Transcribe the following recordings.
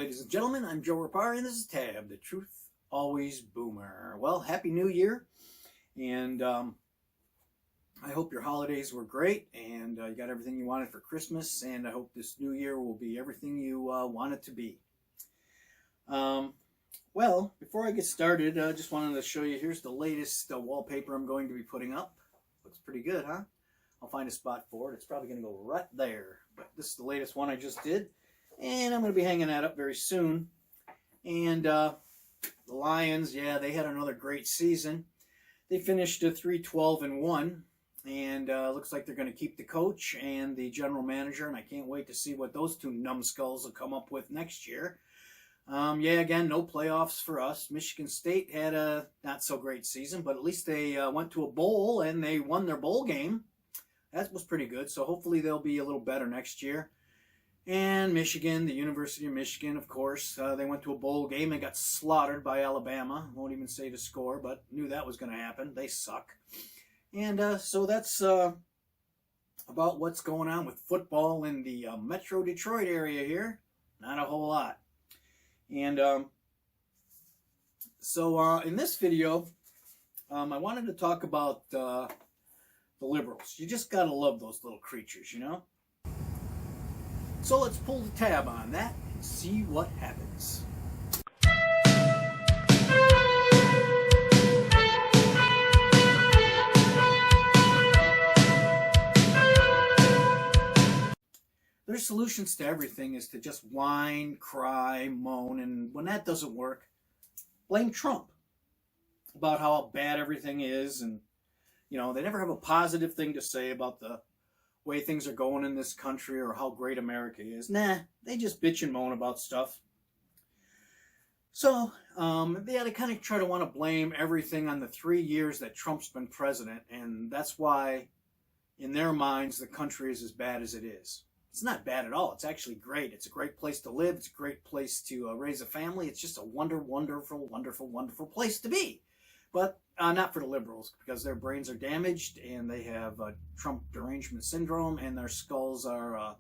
ladies and gentlemen, I'm Joe Rapari, and this is Tab, the Truth Always Boomer. Well, Happy New Year, and I hope your holidays were great, and you got everything you wanted for Christmas, and I hope this new year will be everything you want it to be. Well, before I get started, I just wanted to show you, here's the latest wallpaper I'm going to be putting up. Looks pretty good, huh? I'll find a spot for it. It's probably going to go right there, but this is the latest one I just did. And I'm going to be hanging that up very soon. And the Lions, yeah, they had another great season. They finished 3-12-1, and looks like they're going to keep the coach and the general manager, and I can't wait to see what those two numbskulls will come up with next year. Yeah, again, no playoffs for us. Michigan State had a not-so-great season, but at least they went to a bowl, and they won their bowl game. That was pretty good, so hopefully they'll be a little better next year. And Michigan, the University of Michigan, of course, they went to a bowl game and got slaughtered by Alabama. Won't even say the score, but knew that was going to happen. They suck. And so that's about what's going on with football in the Metro Detroit area here. Not a whole lot. And so in this video, I wanted to talk about the liberals. You just got to love those little creatures, you know? So let's pull the tab on that and see what happens. Their solutions to everything is to just whine, cry, moan, and when that doesn't work, blame Trump about how bad everything is, and you know, they never have a positive thing to say about the way things are going in this country or how great America is. Nah, they just bitch and moan about stuff. So they kind of try to want to blame everything on the 3 years that Trump's been president, and that's why, in their minds, the country is as bad as it is. It's not bad at all. It's actually great. It's a great place to live. It's a great place to raise a family. It's just a wonderful, wonderful, wonderful place to be. But not for the liberals, because their brains are damaged and they have Trump derangement syndrome, and their skulls are,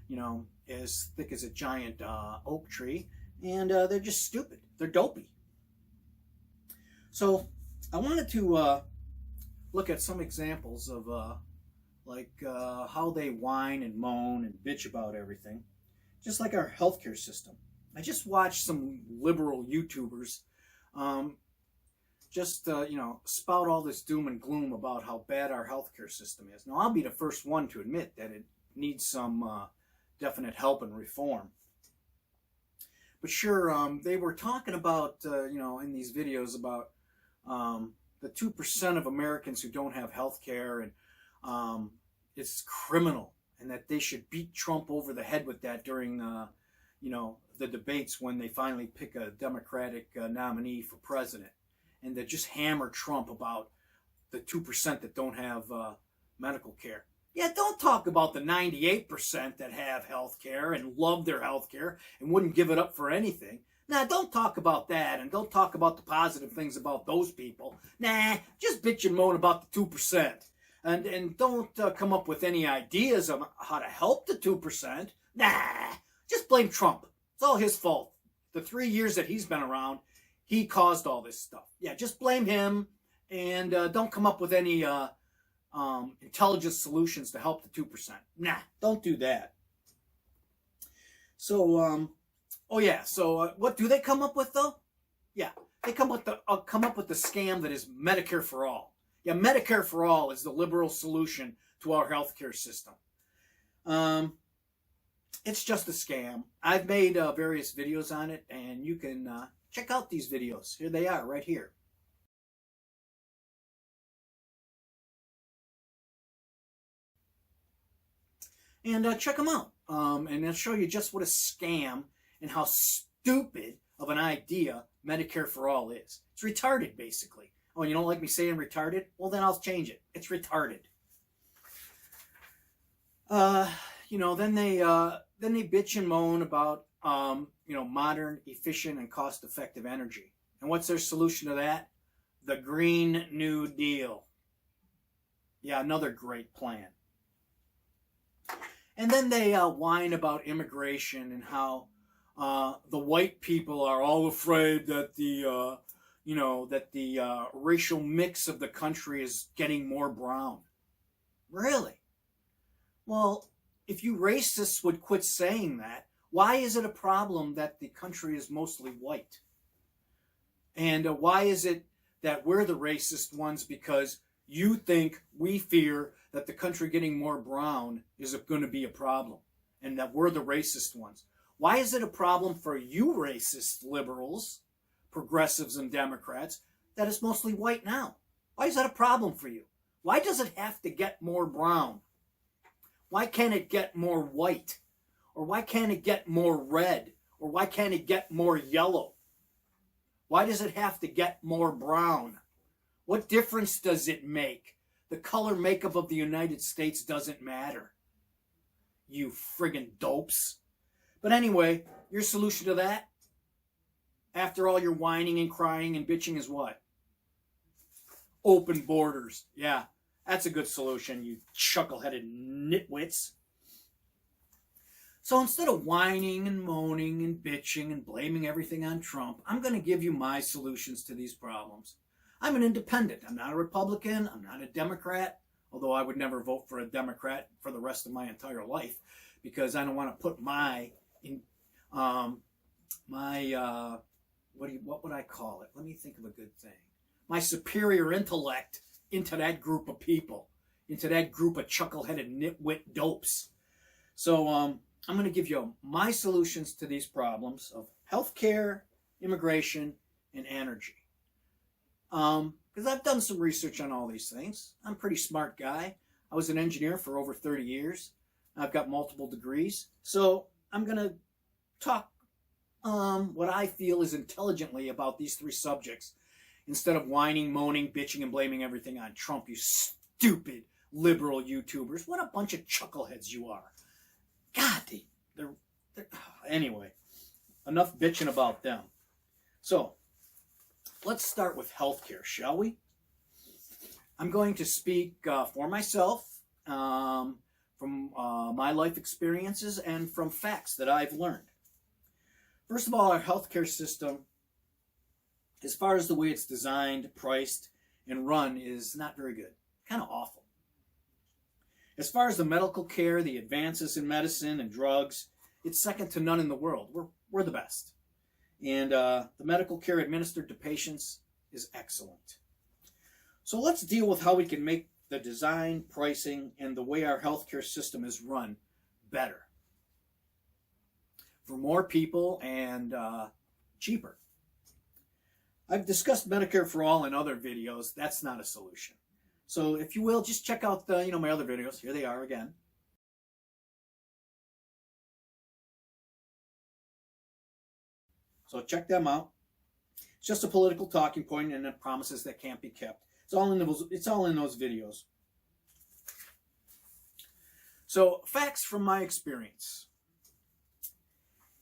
you know, as thick as a giant oak tree, and they're just stupid. They're dopey. So I wanted to look at some examples of how they whine and moan and bitch about everything, just like our healthcare system. I just watched some liberal YouTubers you know, spout all this doom and gloom about how bad our healthcare system is. Now, I'll be the first one to admit that it needs some definite help and reform. But sure, they were talking about, you know, in these videos about the 2% of Americans who don't have healthcare, and it's criminal, and that they should beat Trump over the head with that during, you know, the debates when they finally pick a Democratic nominee for president. And to just hammer Trump about the 2% that don't have medical care. Yeah, don't talk about the 98% that have health care and love their health care and wouldn't give it up for anything. Nah, don't talk about that, and don't talk about the positive things about those people. Nah, just bitch and moan about the 2%. And don't come up with any ideas on how to help the 2%. Nah, just blame Trump. It's all his fault. The 3 years that he's been around, he caused all this stuff. Yeah, just blame him, and don't come up with any intelligent solutions to help the 2%. Nah, don't do that. So, oh yeah, so what do they come up with, though? Yeah, they come up with the scam that is Medicare for All. Yeah, Medicare for All is the liberal solution to our healthcare system. It's just a scam. I've made various videos on it, and you can check out these videos. Here they are, right here. And check them out. And I'll show you just what a scam and how stupid of an idea Medicare for All is. It's retarded, basically. Oh, you don't like me saying retarded? Well, then I'll change it. It's retarded. You know, then they bitch and moan about you know, modern, efficient, and cost-effective energy. And what's their solution to that? The Green New Deal. Yeah, another great plan. And then they whine about immigration and how the white people are all afraid that the racial mix of the country is getting more brown. Really? Well, if you racists would quit saying that, why is it a problem that the country is mostly white? And why is it that we're the racist ones because you think we fear that the country getting more brown is going to be a problem and that we're the racist ones? Why is it a problem for you racist liberals, progressives, and Democrats that it's mostly white now? Why is that a problem for you? Why does it have to get more brown? Why can't it get more white? Or why can't it get more red? Or why can't it get more yellow? Why does it have to get more brown? What difference does it make? The color makeup of the United States doesn't matter. You friggin' dopes. But anyway, your solution to that, after all your whining and crying and bitching, is what? Open borders. Yeah, that's a good solution, you chuckle-headed nitwits. So instead of whining and moaning and bitching and blaming everything on Trump, I'm going to give you my solutions to these problems. I'm an independent. I'm not a Republican. I'm not a Democrat, although I would never vote for a Democrat for the rest of my entire life because I don't want to put what would I call it? Let me think of a good thing. My superior intellect into that group of people, into that group of chuckle-headed nitwit dopes. So I'm going to give you my solutions to these problems of healthcare, immigration, and energy. Because I've done some research on all these things. I'm a pretty smart guy. I was an engineer for over 30 years. I've got multiple degrees. So I'm going to talk what I feel is intelligently about these three subjects instead of whining, moaning, bitching, and blaming everything on Trump, you stupid liberal YouTubers. What a bunch of chuckleheads you are. God, they're anyway, enough bitching about them. So, let's start with healthcare, shall we? I'm going to speak for myself, from my life experiences, and from facts that I've learned. First of all, our healthcare system, as far as the way it's designed, priced, and run, is not very good. Kind of awful. As far as the medical care, the advances in medicine and drugs, it's second to none in the world. We're the best. And the medical care administered to patients is excellent. So let's deal with how we can make the design, pricing, and the way our healthcare system is run better. For more people and cheaper. I've discussed Medicare for All in other videos. That's not a solution. So if you will, just check out my other videos. Here they are again. So check them out. It's just a political talking point and promises that can't be kept. It's all in those videos. So facts from my experience.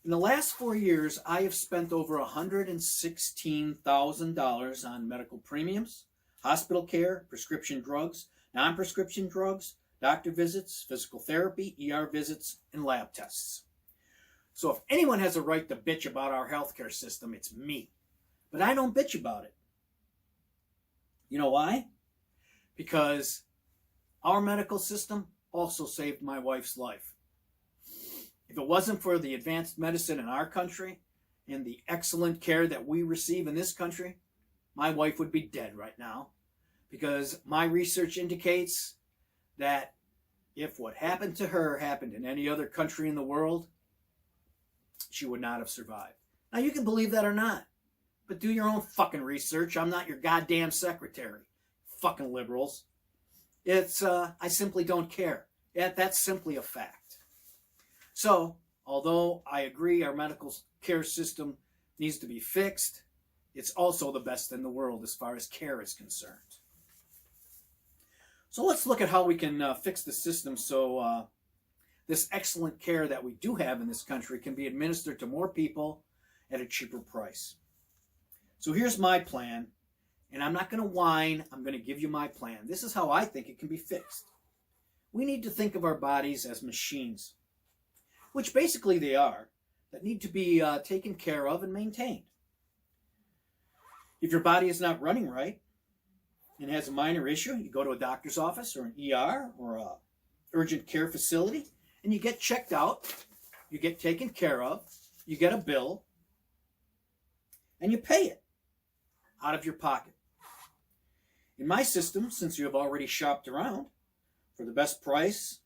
In the last 4 years, I have spent over $116,000 on medical premiums, hospital care, prescription drugs, non-prescription drugs, doctor visits, physical therapy, ER visits, and lab tests. So if anyone has a right to bitch about our healthcare system, it's me. But I don't bitch about it. You know why? Because our medical system also saved my wife's life. If it wasn't for the advanced medicine in our country and the excellent care that we receive in this country, my wife would be dead right now. Because my research indicates that if what happened to her happened in any other country in the world, she would not have survived. Now, you can believe that or not, but do your own fucking research. I'm not your goddamn secretary, fucking liberals. I simply don't care. That's simply a fact. So, although I agree our medical care system needs to be fixed, it's also the best in the world as far as care is concerned. So let's look at how we can fix the system so this excellent care that we do have in this country can be administered to more people at a cheaper price. So here's my plan, and I'm not going to whine. I'm going to give you my plan. This is how I think it can be fixed. We need to think of our bodies as machines, which basically they are, that need to be taken care of and maintained. If your body is not running right and has a minor issue, you go to a doctor's office or an ER or a urgent care facility, and you get checked out, you get taken care of, you get a bill, and you pay it out of your pocket. In my system, since you have already shopped around for the best price,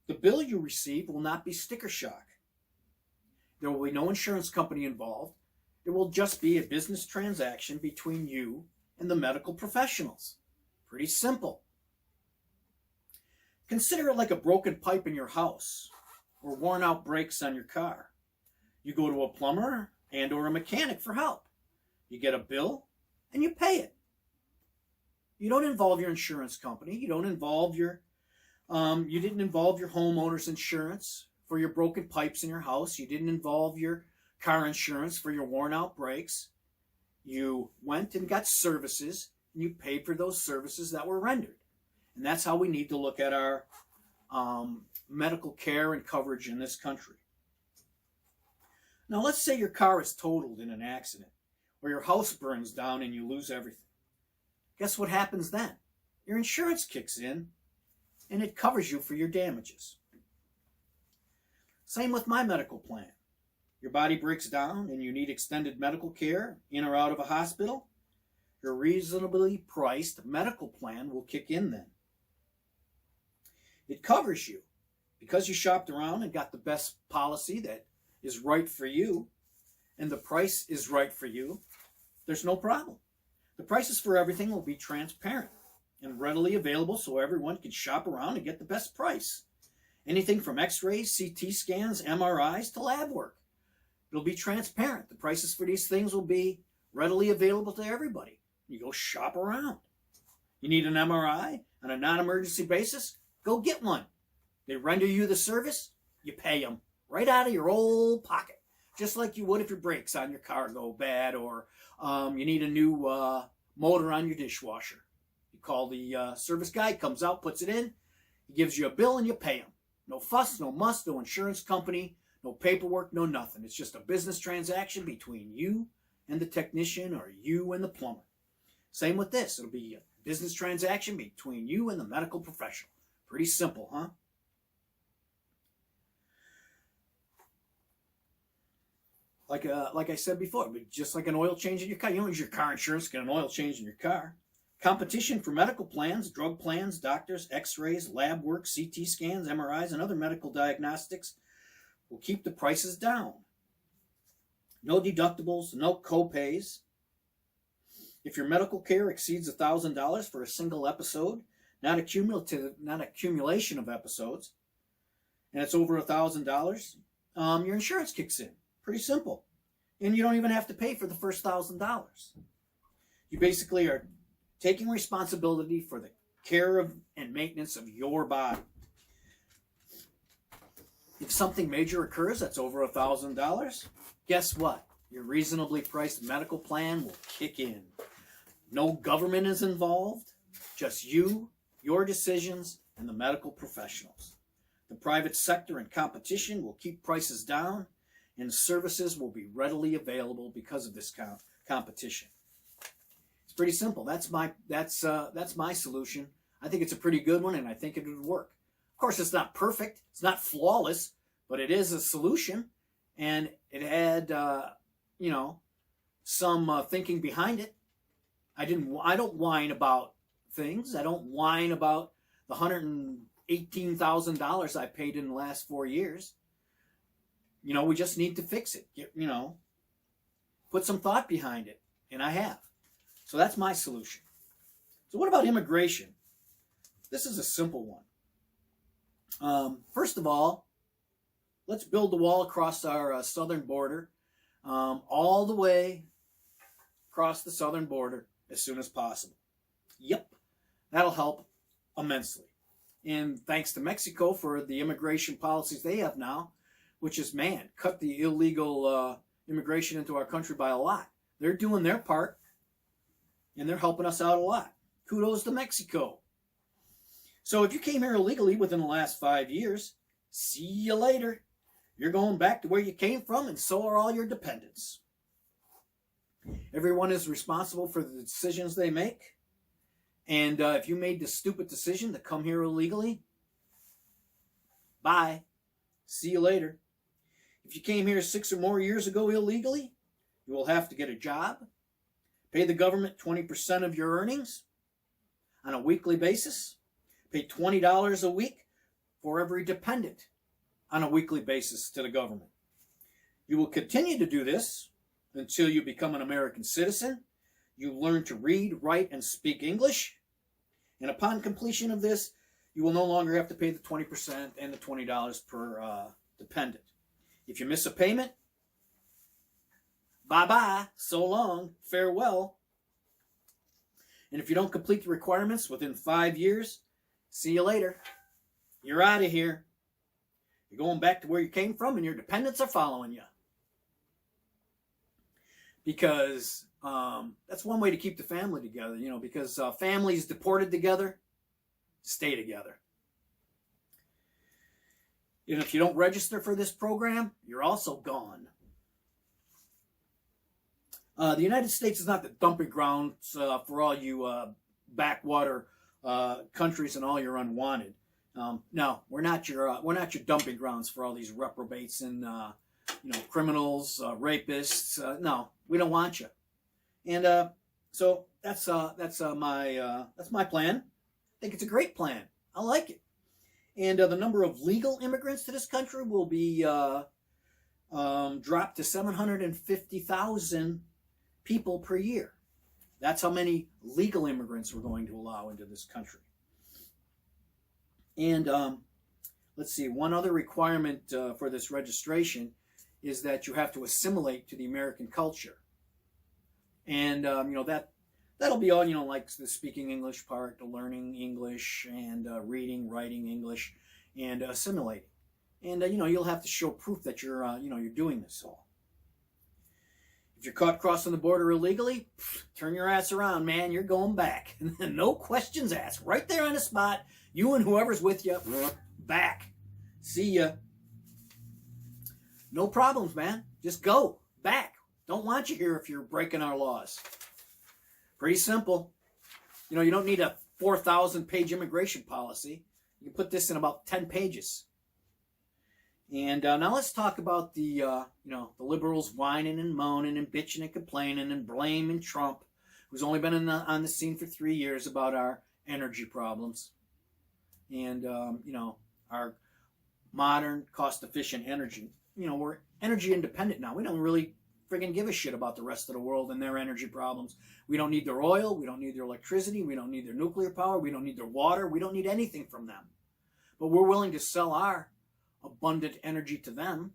the bill you receive will not be sticker shock. There will be no insurance company involved. It will just be a business transaction between you and the medical professionals. Pretty simple. Consider it like a broken pipe in your house or worn out brakes on your car. You go to a plumber and or a mechanic for help. You get a bill and you pay it. You don't involve your insurance company. You don't involve your, you didn't involve your homeowner's insurance for your broken pipes in your house. You didn't involve your car insurance for your worn out brakes. You went and got services and you paid for those services that were rendered. And that's how we need to look at our medical care and coverage in this country. Now, let's say your car is totaled in an accident, or your house burns down and you lose everything. Guess what happens then? Your insurance kicks in and it covers you for your damages. Same with my medical plan. Your body breaks down and you need extended medical care in or out of a hospital. Your reasonably priced medical plan will kick in then. It covers you because you shopped around and got the best policy that is right for you, and the price is right for you. There's no problem. The prices for everything will be transparent and readily available so everyone can shop around and get the best price. Anything from x-rays, CT scans, MRIs to lab work. It'll be transparent. The prices for these things will be readily available to everybody. You go shop around. You need an MRI on a non-emergency basis? Go get one. They render you the service, you pay them right out of your old pocket, just like you would if your brakes on your car go bad, or you need a new motor on your dishwasher. You call the service guy, comes out, puts it in, he gives you a bill and you pay him. No fuss, no muss, no insurance company, no paperwork, no nothing. It's just a business transaction between you and the technician or you and the plumber. Same with this. It'll be a business transaction between you and the medical professional. Pretty simple, huh? Like I said before, just like an oil change in your car. You don't use your car insurance to get an oil change in your car. Competition for medical plans, drug plans, doctors, x-rays, lab work, CT scans, MRIs, and other medical diagnostics will keep the prices down. No deductibles, no co-pays. If your medical care exceeds $1,000 for a single episode, not accumulation of episodes, and it's over $1,000, your insurance kicks in. Pretty simple. And you don't even have to pay for the first $1,000. You basically are taking responsibility for the care of and maintenance of your body. If something major occurs that's over $1,000, guess what? Your reasonably priced medical plan will kick in. No government is involved, just you, your decisions, and the medical professionals. The private sector and competition will keep prices down, and services will be readily available because of this competition. It's pretty simple. That's my solution. I think it's a pretty good one, and I think it would work. Of course, it's not perfect. It's not flawless, but it is a solution, and it had some thinking behind it. I don't whine about things. I don't whine about the $118,000 I paid in the last 4 years. We just need to fix it. Put some thought behind it, and I have. So that's my solution. So what about immigration? This is a simple one. First of all, let's build the wall across our southern border, all the way across the southern border as soon as possible. Yep, that'll help immensely. And thanks to Mexico for the immigration policies they have now, which is, cut the illegal immigration into our country by a lot. They're doing their part, and they're helping us out a lot. Kudos to Mexico. So if you came here illegally within the last 5 years, see you later. you're going back to where you came from, and so are all your dependents. Everyone is responsible for the decisions they make. And if you made the stupid decision to come here illegally, bye. See you later. If you came here 6 or more years ago illegally, you will have to get a job, pay the government 20% of your earnings on a weekly basis, pay $20 a week for every dependent on a weekly basis to the government. You will continue to do this until you become an American citizen, you learn to read, write, and speak English, and upon completion of this, you will no longer have to pay the 20% and the $20 per dependent. If you miss a payment, bye-bye, so long, farewell. And if you don't complete the requirements within 5 years, see you later. You're out of here. You're going back to where you came from, and your dependents are following you. Because that's one way to keep the family together, because families deported together stay together. And if you don't register for this program, you're also gone. The United States is not the dumping grounds for all you backwater countries and all your unwanted. No, we're not your dumping grounds for all these reprobates and criminals, rapists. No, we don't want you. And so that's my plan. I think it's a great plan. I like it. And the number of legal immigrants to this country will be dropped to 750,000 people per year. That's how many legal immigrants we're going to allow into this country. And let's see, one other requirement for this registration is that you have to assimilate to the American culture. And, that'll be all, like the speaking English part, the learning English, and reading, writing English, and assimilating. And, you'll have to show proof that you're doing this all. If you're caught crossing the border illegally, turn your ass around, man. You're going back. No questions asked. Right there on the spot, you and whoever's with you, back. See ya. No problems, man. Just go back. Don't want you here if you're breaking our laws. Pretty simple. You don't need a 4,000-page immigration policy. You can put this in about 10 pages. And now let's talk about the liberals whining and moaning and bitching and complaining and blaming Trump, who's only been on the scene for 3 years, about our energy problems. And, our modern, cost-efficient energy. We're energy independent now. We don't really friggin' give a shit about the rest of the world and their energy problems. We don't need their oil. We don't need their electricity. We don't need their nuclear power. We don't need their water. We don't need anything from them. But we're willing to sell our abundant energy to them.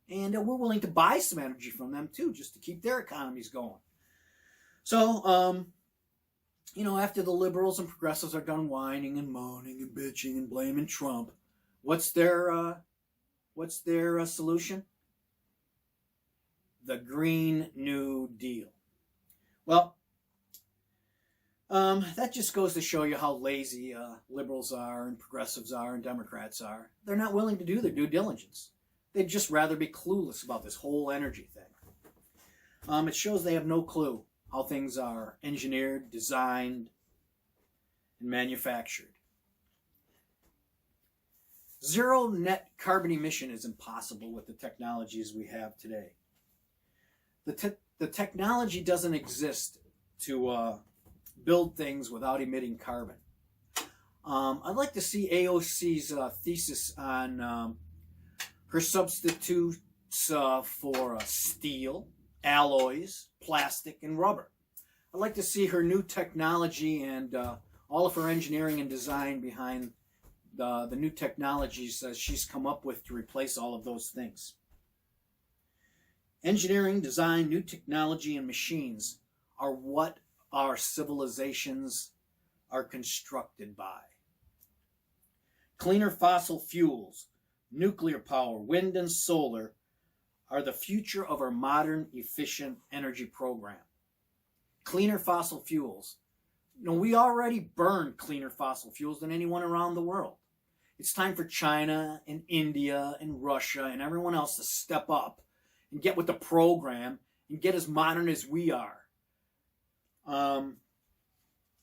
And we're willing to buy some energy from them, too, just to keep their economies going. So, after the liberals and progressives are done whining and moaning and bitching and blaming Trump, what's their solution? The Green New Deal. Well, that just goes to show you how lazy liberals are and progressives are and Democrats are. They're not willing to do their due diligence. They'd just rather be clueless about this whole energy thing. It shows they have no clue how things are engineered, designed, and manufactured. Zero net carbon emission is impossible with the technologies we have today. The technology doesn't exist to build things without emitting carbon. I'd like to see AOC's thesis on her substitutes for steel, alloys, plastic, and rubber. I'd like to see her new technology and all of her engineering and design behind the new technologies she's come up with to replace all of those things. Engineering, design, new technology, and machines are what our civilizations are constructed by. Cleaner fossil fuels, nuclear power, wind, and solar are the future of our modern, efficient energy program. Cleaner fossil fuels. We already burn cleaner fossil fuels than anyone around the world. It's time for China and India and Russia and everyone else to step up and get with the program and get as modern as we are.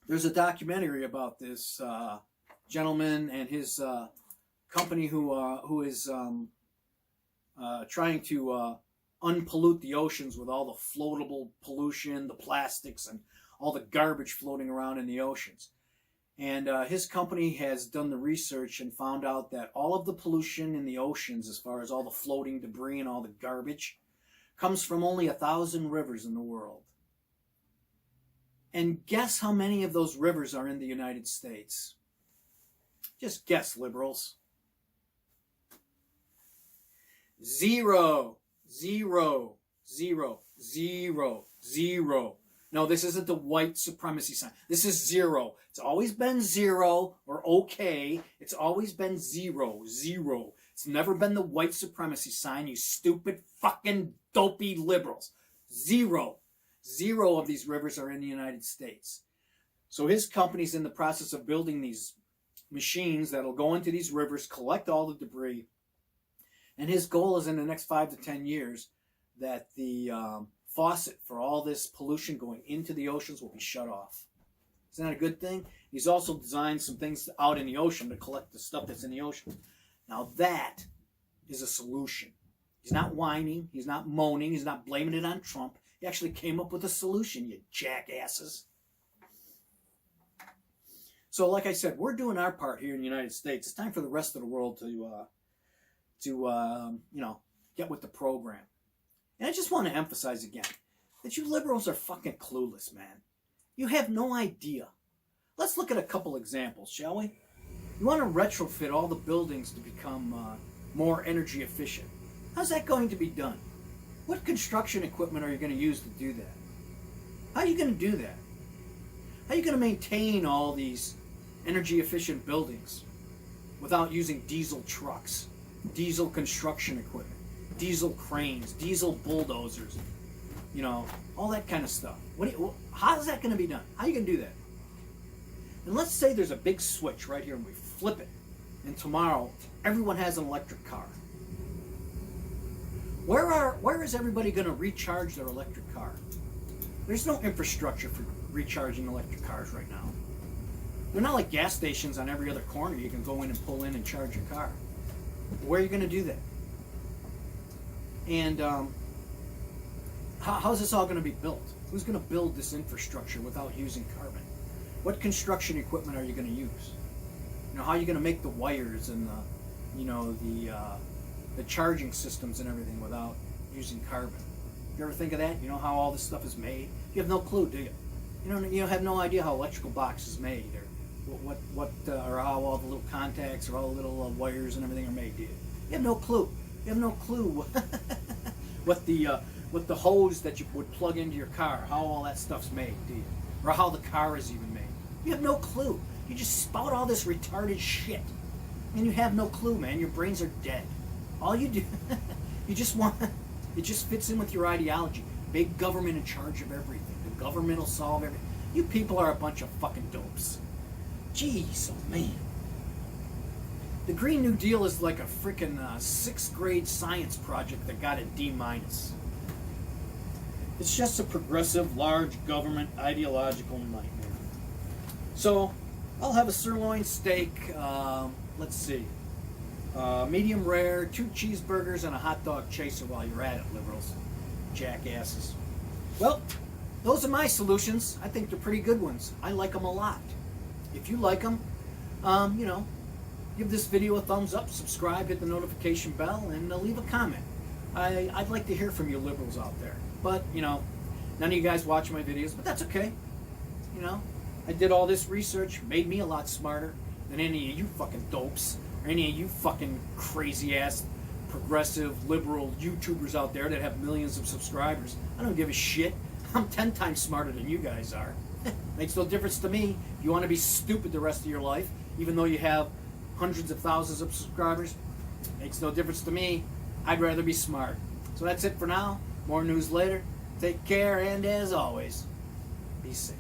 There's a documentary about this gentleman and his company who is trying to unpollute the oceans with all the floatable pollution, the plastics, and all the garbage floating around in the oceans. And his company has done the research and found out that all of the pollution in the oceans, as far as all the floating debris and all the garbage, comes from only 1,000 rivers in the world. And guess how many of those rivers are in the United States? Just guess, liberals. 0, 0, 0, 0, 0. No, this isn't the white supremacy sign. This is 0. It's always been 0 or okay. It's always been 0, 0. It's never been the white supremacy sign, you stupid fucking dopey liberals. 0. 0 of these rivers are in the United States. So his company's in the process of building these machines that'll go into these rivers, collect all the debris, and his goal is in the next 5 to 10 years that the faucet for all this pollution going into the oceans will be shut off. Isn't that a good thing? He's also designed some things out in the ocean to collect the stuff that's in the ocean. Now that is a solution. He's not whining. He's not moaning. He's not blaming it on Trump. He actually came up with a solution, you jackasses. So like I said, we're doing our part here in the United States. It's time for the rest of the world to get with the program. And I just want to emphasize again that you liberals are fucking clueless, man. You have no idea. Let's look at a couple examples, shall we? You want to retrofit all the buildings to become more energy efficient. How's that going to be done? What construction equipment are you going to use to do that? How are you going to do that? How are you going to maintain all these energy efficient buildings without using diesel trucks, diesel construction equipment, diesel cranes, diesel bulldozers, all that kind of stuff? How is that going to be done? How are you going to do that? And let's say there's a big switch right here and we flip it, and tomorrow everyone has an electric car. Where is everybody going to recharge their electric car? There's no infrastructure for recharging electric cars right now. They're not like gas stations on every other corner you can go in and pull in and charge your car. Where are you going to do that? And how's this all going to be built? Who's going to build this infrastructure without using carbon? What construction equipment are you going to use? How are you going to make the wires and the charging systems and everything without using carbon? You ever think of that? You know how all this stuff is made? You have no clue, do you? You have no idea how electrical box is made, or or how all the little contacts or all the little wires and everything are made, do you? You have no clue. You have no clue what the hose that you would plug into your car, how all that stuff's made, do you? Or how the car is even made. You have no clue. You just spout all this retarded shit, and you have no clue, man. Your brains are dead. All you do, it just fits in with your ideology. Big government in charge of everything. The government will solve everything. You people are a bunch of fucking dopes. Jeez, oh man. The Green New Deal is like a freaking 6th grade science project that got a D-. It's just a progressive, large government ideological nightmare. So, I'll have a sirloin steak, let's see, medium rare, 2 cheeseburgers, and a hot dog chaser while you're at it, liberals. Jackasses. Well, those are my solutions. I think they're pretty good ones. I like them a lot. If you like them, give this video a thumbs up, subscribe, hit the notification bell, and leave a comment. I'd like to hear from you liberals out there. But, none of you guys watch my videos, but that's okay. I did all this research, made me a lot smarter than any of you fucking dopes, or any of you fucking crazy-ass, progressive, liberal YouTubers out there that have millions of subscribers. I don't give a shit. I'm 10 times smarter than you guys are. Makes no difference to me. If you want to be stupid the rest of your life, even though you have hundreds of thousands of subscribers, makes no difference to me. I'd rather be smart. So that's it for now. More news later. Take care, and as always, be safe.